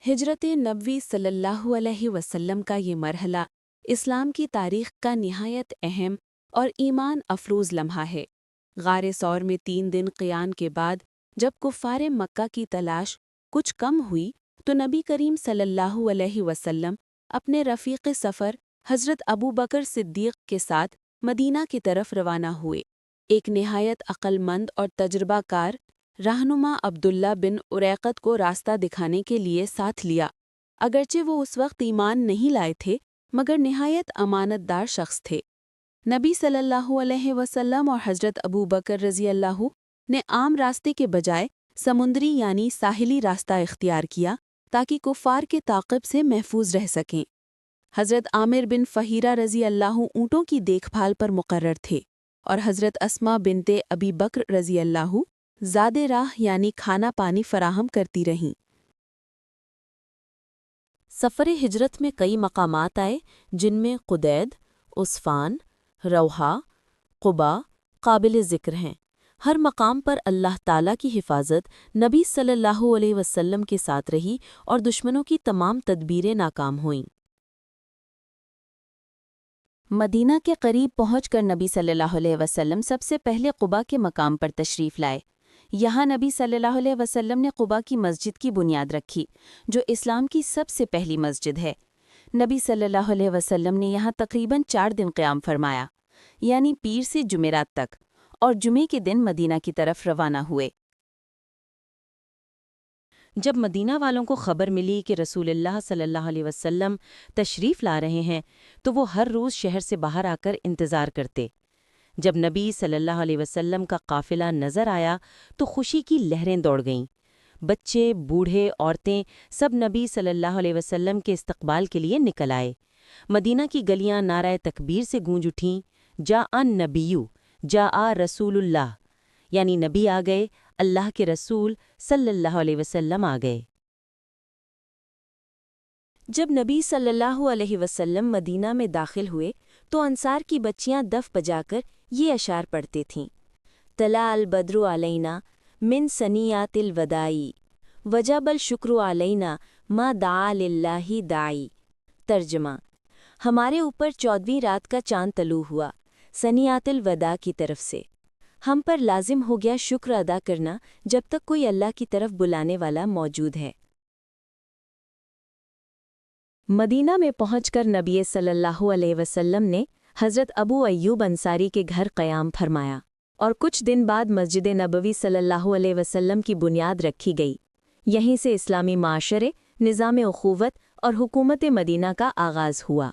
ہجرت نبوی صلی اللہ علیہ وسلم کا یہ مرحلہ اسلام کی تاریخ کا نہایت اہم اور ایمان افروز لمحہ ہے۔ غار ثور میں 3 دن قیام کے بعد جب کفار مکہ کی تلاش کچھ کم ہوئی تو نبی کریم صلی اللہ علیہ وسلم اپنے رفیق سفر حضرت ابو بکر صدیق کے ساتھ مدینہ کی طرف روانہ ہوئے۔ ایک نہایت عقل مند اور تجربہ کار رہنما عبداللہ بن اریقط کو راستہ دکھانے کے لیے ساتھ لیا۔ اگرچہ وہ اس وقت ایمان نہیں لائے تھے مگر نہایت امانت دار شخص تھے۔ نبی صلی اللہ علیہ وسلم اور حضرت ابو بکر رضی اللہ نے عام راستے کے بجائے سمندری یعنی ساحلی راستہ اختیار کیا تاکہ کفار کے تعاقب سے محفوظ رہ سکیں۔ حضرت عامر بن فہیرہ رضی اللہ اونٹوں کی دیکھ بھال پر مقرر تھے اور حضرت اسماء بنت ابی بکر رضی اللہ زاد راہ یعنی کھانا پانی فراہم کرتی رہیں۔ سفر ہجرت میں کئی مقامات آئے جن میں قدید، عصفان، روحا، قبا قابل ذکر ہیں۔ ہر مقام پر اللہ تعالیٰ کی حفاظت نبی صلی اللہ علیہ وسلم کے ساتھ رہی اور دشمنوں کی تمام تدبیریں ناکام ہوئیں۔ مدینہ کے قریب پہنچ کر نبی صلی اللہ علیہ وسلم سب سے پہلے قبا کے مقام پر تشریف لائے۔ یہاں نبی صلی اللہ علیہ وسلم نے قبا کی مسجد کی بنیاد رکھی جو اسلام کی سب سے پہلی مسجد ہے۔ نبی صلی اللہ علیہ وسلم نے یہاں تقریباً 4 دن قیام فرمایا، یعنی پیر سے جمعرات تک، اور جمعے کے دن مدینہ کی طرف روانہ ہوئے۔ جب مدینہ والوں کو خبر ملی کہ رسول اللہ صلی اللہ علیہ وسلم تشریف لا رہے ہیں تو وہ ہر روز شہر سے باہر آ کر انتظار کرتے۔ جب نبی صلی اللہ علیہ وسلم کا قافلہ نظر آیا تو خوشی کی لہریں دوڑ گئیں۔ بچے، بوڑھے، عورتیں سب نبی صلی اللہ علیہ وسلم کے استقبال کے لیے نکل آئے۔ مدینہ کی گلیاں نعرہ تکبیر سے گونج اٹھیں، جاء النبیُّ، جاء رسول اللہ، یعنی نبی آ گئے، اللہ کے رسول صلی اللہ علیہ وسلم آ گئے۔ جب نبی صلی اللہ علیہ وسلم مدینہ میں داخل ہوئے تو انصار کی بچیاں دف بجا کر یہ اشعار پڑھتی تھیں: طلع البدر علینا من ثنیات الوداع وجب الشکر علینا ما دعا للہ داعی۔ ترجمہ: ہمارے اوپر 14ویں رات کا چاند طلوع ہوا ثنیات الوداع کی طرف سے، ہم پر لازم ہو گیا شکر ادا کرنا جب تک کوئی اللہ کی طرف بلانے والا موجود ہے۔ مدینہ میں پہنچ کر نبی صلی اللہ علیہ وسلم نے حضرت ابو ایوب انصاری کے گھر قیام فرمایا اور کچھ دن بعد مسجد نبوی صلی اللہ علیہ وسلم کی بنیاد رکھی گئی۔ یہیں سے اسلامی معاشرے، نظام اخوت اور حکومت مدینہ کا آغاز ہوا۔